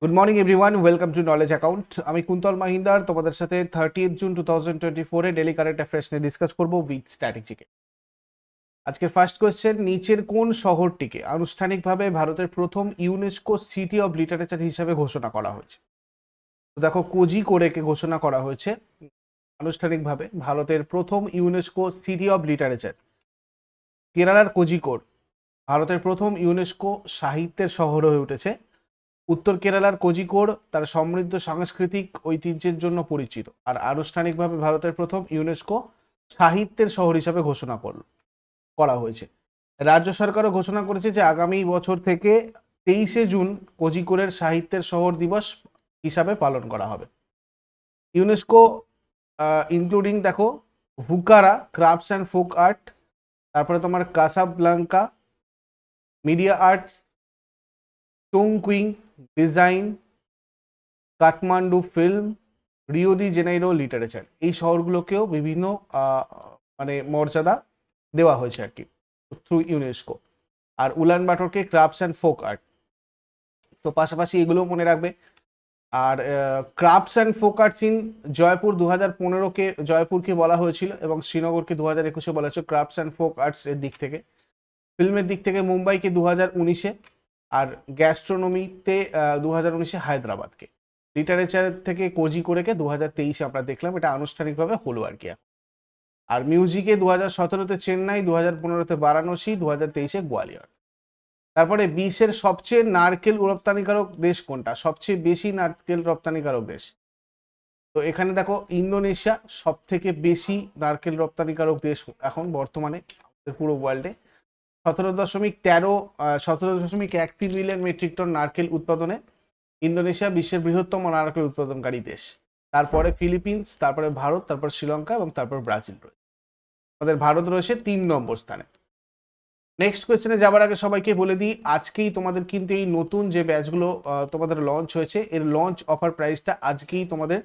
Good morning everyone, welcome to knowledge account. আমি কুন্তল মাহিন্দার তোমাদের সাথে 30 জুন 2024 ডেলি কারেন্ট অ্যাফেয়ার্স নিয়ে ডিসকাস করবো উইথ স্ট্র্যাটেজিকে। আজকের ফার্স্ট কোয়েশ্চেন, নিচের কোন শহরটিকে আনুষ্ঠানিকভাবে ভারতের প্রথম ইউনেস্কো সিটি অফ লিটারেচার হিসাবে ঘোষণা করা হয়েছে? তো দেখো, কোজিকোড়েকে ঘোষণা করা হয়েছে আনুষ্ঠানিকভাবে ভারতের প্রথম ইউনেস্কো সিটি অফ লিটারেচার। কেরালার কোজিকোড় ভারতের প্রথম ইউনেস্কো সাহিত্যের শহর হয়ে উঠেছে। উত্তর কেরালার কোজিকোড় তার সমৃদ্ধ সাংস্কৃতিক ঐতিহ্যের জন্য পরিচিত, আর আনুষ্ঠানিকভাবে ভারতের প্রথম ইউনেস্কো সাহিত্যের শহর হিসাবে ঘোষণা করা হয়েছে। রাজ্য সরকারও ঘোষণা করেছে যে আগামী বছর থেকে 23শে জুন কোজিকোড়ের সাহিত্যের শহর দিবস হিসাবে পালন করা হবে। ইউনেস্কো ইনক্লুডিং দেখো Bukhara crafts and folk art, তারপরে তোমার Casablanca media arts, Chongqing design, Kathmandu film, Rio de Janeiro literature, এই শহরগুলোকেও বিভিন্ন মানে মর্যাদা দেওয়া হয়েছে আর কি থ্রু ইউনেস্কো। আর উলানবাটরকে ক্রাফটস অ্যান্ড ফোক আর্ট। তো পাশাপাশি এগুলো মনে রাখবে। আর crafts and folk arts in Jaipur 2015-কে জয়পুরকে বলা হয়েছিল, এবং শ্রীনগরকে 2021-এ বলা হয়েছিল ক্রাফটস অ্যান্ড ফোক আর্টস এর দিক থেকে। ফিল্মের দিক থেকে মুম্বাইকে 2019-এ, আর গ্যাস্ট্রোনমিতে 2019-এ হায়দ্রাবাদকে। লিটারেচার থেকে কোজিকোড়েকে 2023-এ আমরা দেখলাম, এটা আনুষ্ঠানিকভাবে হলো আর কি। আর মিউজিকে 2017-তে চেন্নাই, 2015-তে বারাণসী, 2023-এ গোয়ালিয়র। তারপরে বিশ্বের সবচেয়ে নারকেল রপ্তানিকারক দেশ কোনটা? সবচেয়ে বেশি নারকেল রপ্তানিকারক দেশ, তো এখানে দেখো ইন্দোনেশিয়া সব থেকে বেশি নারকেল রপ্তানিকারক দেশ এখন বর্তমানে পুরো ওয়ার্ল্ডে। 17.13 মিলিয়ন মেট্রিক টন নারকেল উৎপাদনে ইন্দোনেশিয়া বিশ্বের বৃহত্তম নারকেল উৎপাদনকারী দেশ। তারপরে ফিলিপিন্স, তারপরে ভারত, তারপর শ্রীলঙ্কা এবং তারপর ব্রাজিল রয়েছে। আমাদের ভারত রয়েছে 3 নম্বর স্থানে। নেক্সট কোয়েশ্চেনে যাবার আগে সবাইকে বলে দিই, আজকেই তোমাদের কিন্তু এই নতুন যে ব্যাচগুলো তোমাদের লঞ্চ হয়েছে, এর লঞ্চ অফার প্রাইসটা আজকেই তোমাদের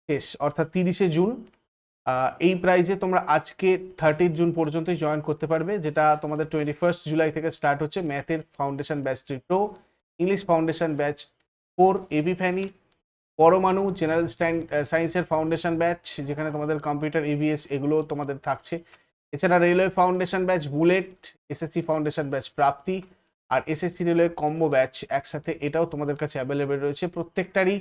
শেষ, অর্থাৎ 30শে জুন। এই প্রাইজে তোমরা আজকে 30 জুন পর্যন্তই জয়েন করতে পারবে, যেটা তোমাদের 21 জুলাই থেকে স্টার্ট হচ্ছে। ম্যাথের foundation batch 3 pro, English foundation batch 4 এবি ফ্যানি, পরমাণু জেনারেল সায়েন্সের ফাউন্ডেশন ব্যাচ, যেখানে তোমাদের কম্পিউটার ইভিএস এগুলো তোমাদের থাকছে। এছাড়া railway foundation batch bullet, SSC foundation batch Prapti, আর এসএসসি রেলওয়ে কম্বো ব্যাচ একসাথে, এটাও তোমাদের কাছে অ্যাভেলেবেল রয়েছে। প্রত্যেকটারই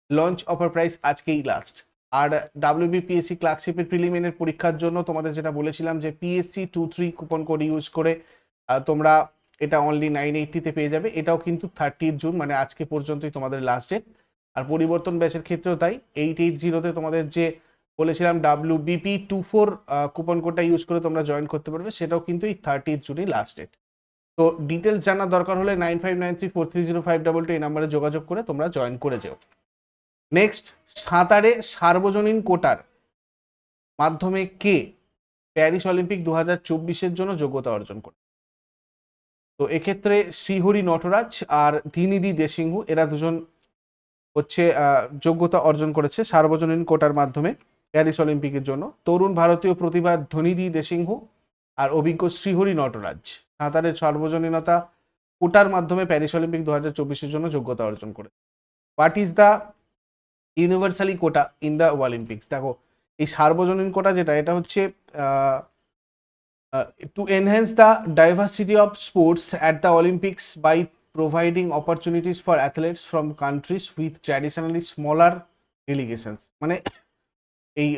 লঞ্চ অফার প্রাইস আজকেই লাস্ট। আর ডাব্লিউবিপিএসসি ক্লার্কশিপের প্রিলিমিনারি পরীক্ষার জন্য তোমাদের যেটা বলেছিলাম যে পিএসসি 23 কুপন কোড ইউজ করে তোমরা এটা অনলি 980-তে পেয়ে যাবে, এটাও কিন্তু 30 জুন মানে আজকে পর্যন্তই তোমাদের লাস্ট ডেট। আর পরিবর্তন ব্যাচের ক্ষেত্রেও তাই, 880-তে তোমাদের যে বলেছিলাম WBP24 কুপন কোডটা ইউজ করে তোমরা জয়েন করতে পারবে, সেটাও কিন্তু এই 30 জুনই লাস্ট ডেট। তো ডিটেলস জানার দরকার হলে 9593430522 এই নাম্বারে যোগাযোগ করে তোমরা জয়েন করে যেও। নেক্সট, সাঁতারে সার্বজনীন কোটার মাধ্যমে কে প্যারিস অলিম্পিক 2024-এর জন্য যোগ্যতা অর্জন করে? তো এক্ষেত্রে শ্রীহরি নটরাজ আর ধিনিধি দেশিংহু, এরা দুজন হচ্ছে যোগ্যতা অর্জন করেছে সার্বজনীন কোটার মাধ্যমে প্যারিস অলিম্পিকের জন্য। তরুণ ভারতীয় প্রতিভা ধিনিধি দেশিংহু আর অভিজ্ঞ শ্রীহরি নটরাজ সাঁতারের সার্বজনীনতা কোটার মাধ্যমে প্যারিস অলিম্পিক 2024-এর জন্য যোগ্যতা অর্জন করে। What is the universally quota in the Olympics? দেখো, এই সার্বজনীন কোটা যেটা, এটা হচ্ছে to enhance the diversity of sports at the Olympics by providing opportunities for athletes from countries with traditionally smaller delegations. মানে এই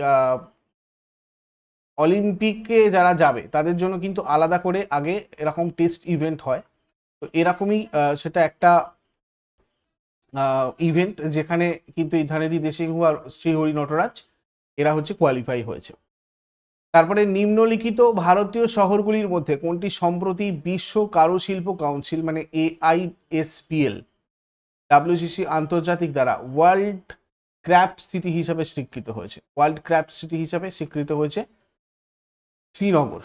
অলিম্পিকে যারা যাবে তাদের জন্য কিন্তু আলাদা করে আগে এরকম টেস্ট ইভেন্ট হয়। তো এরকমই সেটা একটা ইভেন্ট, যেখানে কিন্তু এই ধানেদি দেশিংহু আর শ্রীহরি নটরাজ এরা হচ্ছে কোয়ালিফাই হয়েছে। তারপরে নিম্নলিখিত ভারতীয় শহরগুলির মধ্যে কোনটি সম্প্রতি বিশ্ব কারুশিল্প কাউন্সিল মানে AISPL WCC আন্তর্জাতিক দ্বারা ওয়ার্ল্ড ক্রাফট সিটি হিসাবে স্বীকৃত হয়েছে? ওয়ার্ল্ড ক্রাফট সিটি হিসাবে স্বীকৃত হয়েছে শ্রীনগর।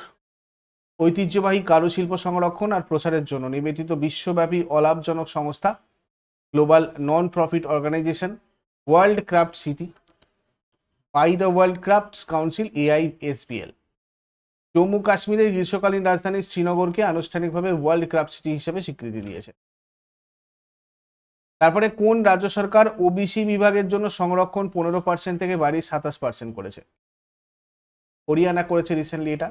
ঐতিহ্যবাহী কারুশিল্প সংরক্ষণ আর প্রসারের জন্য নিবেদিত বিশ্বব্যাপী অলাভজনক সংস্থা global non profit organisation World Craft City by the World Crafts Council AISPL। Jammu কাশ্মীরের গ্রীষ্মকালীন রাজধানী শ্রীনগরকে আনুষ্ঠানিকভাবে ওয়ার্ল্ড ক্রাফট সিটি হিসেবে স্বীকৃতি দিয়েছে। তারপরে কোন রাজ্য সরকার ওবিসি বিভাগের জন্য সংরক্ষণ 15% থেকে বাড়িয়ে 27% করেছে? হরিয়ানা করেছে রিসেন্টলি এটা।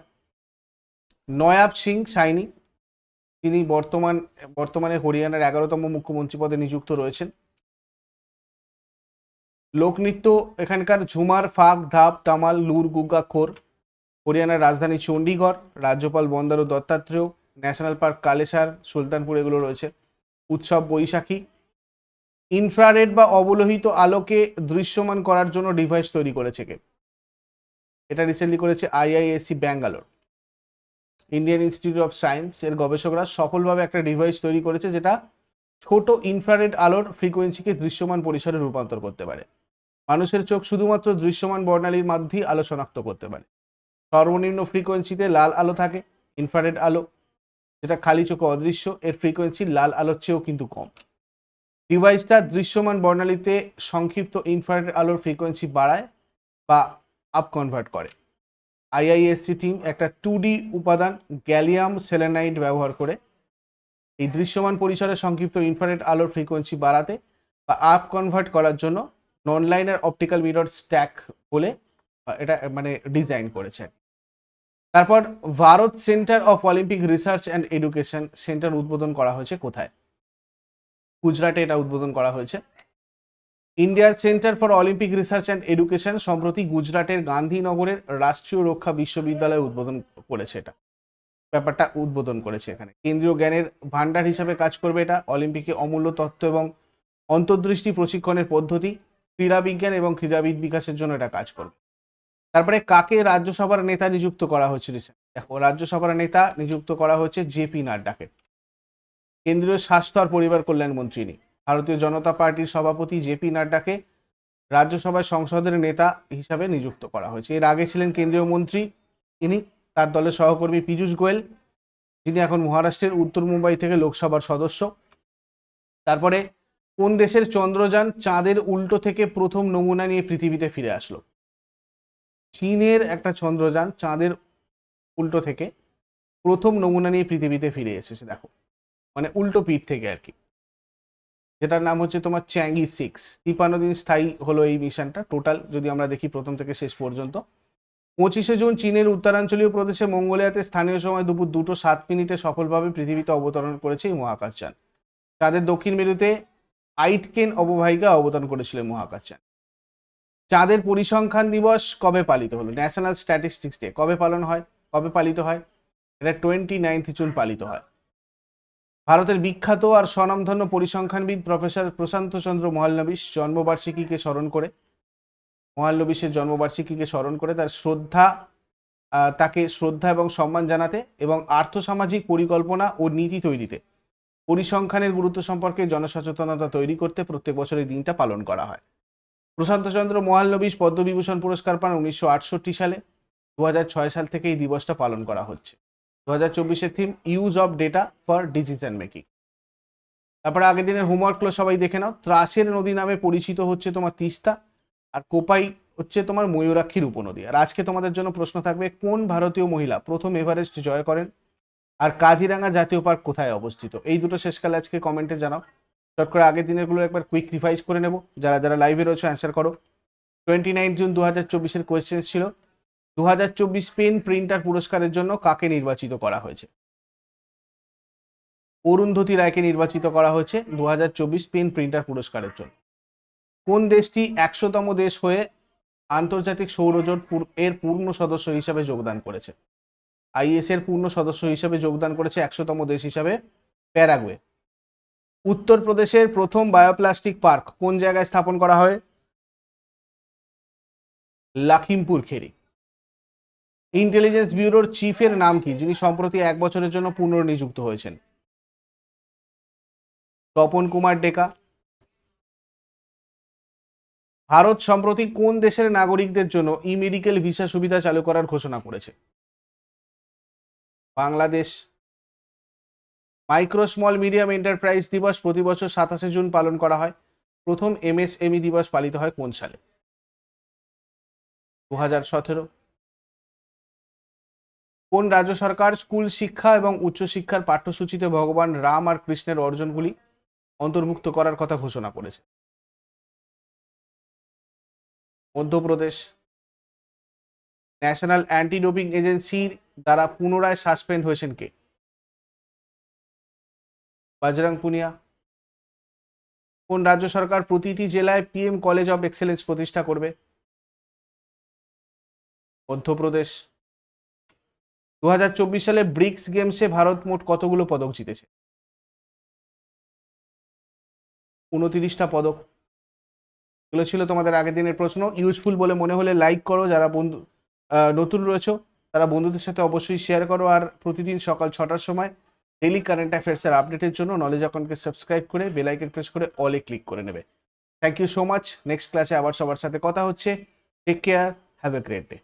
নয়াব সিং সাইনি, তিনি বর্তমানে হরিয়ানার 11তম মুখ্যমন্ত্রী পদে নিযুক্ত রয়েছেন। লোকনৃত্য এখানকার ঝুমার, ফাগ, ধাপ, তামাল, লুর, গুগ্গা, খোর। হরিয়ানার রাজধানী চণ্ডীগড়। রাজ্যপাল বন্দারু দত্তাত্রেয়। ন্যাশনাল পার্ক কালেসার, সুলতানপুর এগুলো রয়েছে। উৎসব বৈশাখী। ইনফ্রারেড বা অবলোহিত আলোকে দৃশ্যমান করার জন্য ডিভাইস তৈরি করেছে কে? এটা রিসেন্টলি করেছে IISc Bangalore. Indian institute of science এর গবেষকরা সফলভাবে একটা ডিভাইস তৈরি করেছে যেটা ছোট ইনফ্রারেড আলোর ফ্রিকোয়েন্সিকে দৃশ্যমান পরিসরে রূপান্তর করতে পারে। মানুষের চোখ শুধুমাত্র দৃশ্যমান বর্ণালীর মাধ্যমেই আলো শনাক্ত করতে পারে। সর্বনিম্ন ফ্রিকোয়েন্সিতে লাল আলো থাকে, ইনফ্রারেড আলো, যেটা খালি চোখে অদৃশ্য, এর ফ্রিকোয়েন্সি লাল আলোর চেয়েও কিন্তু কম। ডিভাইসটা দৃশ্যমান বর্ণালীতে সংক্ষিপ্ত ইনফ্রারেড আলোর ফ্রিকোয়েন্সি বাড়ায় বা আপ কনভার্ট করে। আইআইএসসি টিম একটা 2D উপাদান গ্যালিয়াম সেলেনাইড ব্যবহার করে এই দৃশ্যমান পরিসরে সংক্ষিপ্ত ইনফ্রারেড আলোর ফ্রিকোয়েন্সি বাড়াতে বা আপ কনভার্ট করার জন্য নন লাইনার অপটিক্যাল মিরর স্ট্যাক বলে এটা মানে ডিজাইন করেছেন। তারপর Bharat centre of Olympic research and education centre উদ্বোধন করা হয়েছে কোথায়? গুজরাটে এটা উদ্বোধন করা হয়েছে। India centre for Olympic research and education সম্প্রতি গুজরাটের গান্ধীনগরের রাষ্ট্রীয় রক্ষা বিশ্ববিদ্যালয়ে উদ্বোধন করেছে। এটা ব্যাপারটা উদ্বোধন করেছে এখানে। কেন্দ্রীয় জ্ঞানের ভান্ডার হিসাবে কাজ করবে এটা। অলিম্পিকে অমূল্য তথ্য এবং অন্তর্দৃষ্টি প্রশিক্ষণের পদ্ধতি, ক্রীড়া বিজ্ঞান এবং ক্রীড়াবিদ বিকাশের জন্য এটা কাজ করবে। তারপরে কাকে রাজ্যসভার নেতা নিযুক্ত করা হয়েছে? দেখো, রাজ্যসভার নেতা নিযুক্ত করা হয়েছে জেপি নাড্ডাকে। কেন্দ্রীয় স্বাস্থ্য আর পরিবার কল্যাণ মন্ত্রী ইনি। ভারতীয় জনতা পার্টির সভাপতি জেপি নাড্ডাকে রাজ্যসভায় সংসদের নেতা হিসাবে নিযুক্ত করা হয়েছে। এর আগে ছিলেন কেন্দ্রীয় মন্ত্রী ইনি, তার দলের সহকর্মী পীযূষ গোয়েল, যিনি এখন মহারাষ্ট্রের উত্তর মুম্বাই থেকে লোকসভার সদস্য। তারপরে কোন দেশের চন্দ্রযান চাঁদের উল্টো থেকে প্রথম নমুনা নিয়ে পৃথিবীতে ফিরে আসলো? চীনের একটা চন্দ্রযান চাঁদের উল্টো থেকে প্রথম নমুনা নিয়ে পৃথিবীতে ফিরে এসেছে। দেখো, মানে উল্টো পিঠ থেকে আর কি, যেটার নাম হচ্ছে তোমার চ্যাঙ্গি 6। 53 দিন স্থায়ী হলো এই মিশনটা টোটাল, যদি আমরা দেখি প্রথম থেকে শেষ পর্যন্ত। 25শে জুন চীনের উত্তরাঞ্চলীয় প্রদেশে মঙ্গোলিয়াতে স্থানীয় সময় দুপুর 2:07 সফলভাবে পৃথিবীতে অবতরণ করেছে এই মহাকাশযান। চাঁদের দক্ষিণ মেরুতে আইটকেন অববাহিকা অবতরণ করেছিল মহাকাশযান। চাঁদের পরিসংখ্যান দিবস কবে পালিত হলো? ন্যাশনাল স্ট্যাটিস্টিক্স ডে কবে পালিত হয়? এটা 29 জুন পালিত হয়। ভারতের বিখ্যাত আর স্বনামধন্য পরিসংখ্যানবিদ প্রফেসর প্রশান্ত চন্দ্র মহালনবিশ জন্মবার্ষিকীকে স্মরণ করে তাকে শ্রদ্ধা এবং সম্মান জানাতে এবং আর্থসামাজিক পরিকল্পনা ও নীতি তৈরিতে পরিসংখ্যানের গুরুত্ব সম্পর্কে জনসচেতনতা তৈরি করতে প্রত্যেক বছর এই দিনটা পালন করা হয়। প্রশান্ত চন্দ্র মহালনবিশ পদ্মবিভূষণ পুরস্কার পান 1968 সালে। 2006 সাল থেকে এই দিবসটা পালন করা হচ্ছে। 2024-এর theme use of data for decision making. তারপরে আগের দিনের হোমওয়ার্কগুলো সবাই দেখে নাও। ত্রাসের নদী নামে পরিচিত হচ্ছে তোমার তিস্তা, আর কোপাই হচ্ছে তোমার ময়ূরাক্ষীর উপনদী। আর আজকে তোমাদের জন্য প্রশ্ন থাকবে, কোন ভারতীয় মহিলা প্রথম এভারেস্ট জয় করেন? আর কাজিরাঙ্গা জাতীয় পার্ক কোথায় অবস্থিত? এই দুটো শেষকালে আজকে কমেন্টে জানাও। চট করে আগের দিনেরগুলো একবার কুইক রিভাইজ করে নেব। যারা লাইভে রয়েছে অ্যান্সার করো। 29 জুন 2024-এর কোয়েশ্চেন ছিল 2024 পেন প্রিন্টার পুরস্কারের জন্য কাকে নির্বাচিত করা হয়েছে? অরুন্ধতী রায়কে নির্বাচিত করা হয়েছে 2024 পেন প্রিন্টার পুরস্কারের জন্য। কোন দেশটি 100তম দেশ হয়ে আন্তর্জাতিক সৌরজোট এর পূর্ণ সদস্য হিসাবে যোগদান করেছে? আইএস এর পূর্ণ সদস্য হিসাবে যোগদান করেছে 100তম দেশ হিসাবে প্যারাগুয়ে। উত্তরপ্রদেশের প্রথম বায়োপ্লাস্টিক পার্ক কোন জায়গায় স্থাপন করা হয়? লখিমপুর খেরি। ইন্টেলিজেন্স ব্যুরোর চিফের নাম কি, যিনি সম্প্রতি 1 বছরের জন্য পুনর্নিযুক্ত হয়েছেন? তপন কুমার ডেকা। ভারত সম্প্রতি কোন দেশের নাগরিকদের জন্য ই মেডিকেল ভিসা সুবিধা চালু করার ঘোষণা করেছে? Bangladesh. Micro small medium enterprise দিবস প্রতি বছর 27শে জুন পালন করা হয়। প্রথম এমএসএমই দিবস পালিত হয় কোন সালে? 2017। কোন রাজ্য সরকার স্কুল শিক্ষা এবং উচ্চশিক্ষার পাঠ্যসূচিতে ভগবান রাম আর কৃষ্ণের অর্জনগুলি অন্তর্ভুক্ত করার কথা ঘোষণা করেছে? মধ্যপ্রদেশ। ন্যাশনাল অ্যান্টি ডোপিং এজেন্সির দ্বারা পুনরায় সাসপেন্ড হয়েছেন কে? বজরং পুনিয়া। কোন রাজ্য সরকার প্রতিটি জেলায় পিএম কলেজ অফ এক্সেলেন্স প্রতিষ্ঠা করবে? মধ্যপ্রদেশ। 2024 সালে ব্রিক্স গেমসে ভারত মোট কতগুলো পদক জিতেছে? 29টা পদক। এগুলো ছিল তোমাদের আগের দিনের প্রশ্ন। ইউজফুল বলে মনে হলে লাইক করো, যারা বন্ধু নতুন রয়েছে তারা বন্ধুদের সাথে অবশ্যই শেয়ার করো, আর প্রতিদিন সকাল 6টার সময় ডেইলি কারেন্ট অ্যাফেয়ার্সের আপডেটের জন্য নলেজ অ্যাকাউন্টকে সাবস্ক্রাইব করে বেল আইকন প্রেস করে অলে ক্লিক করে নেবে। Thank you so much. Next ক্লাসে আবার সবার সাথে কথা হচ্ছে। Take care, have a great day.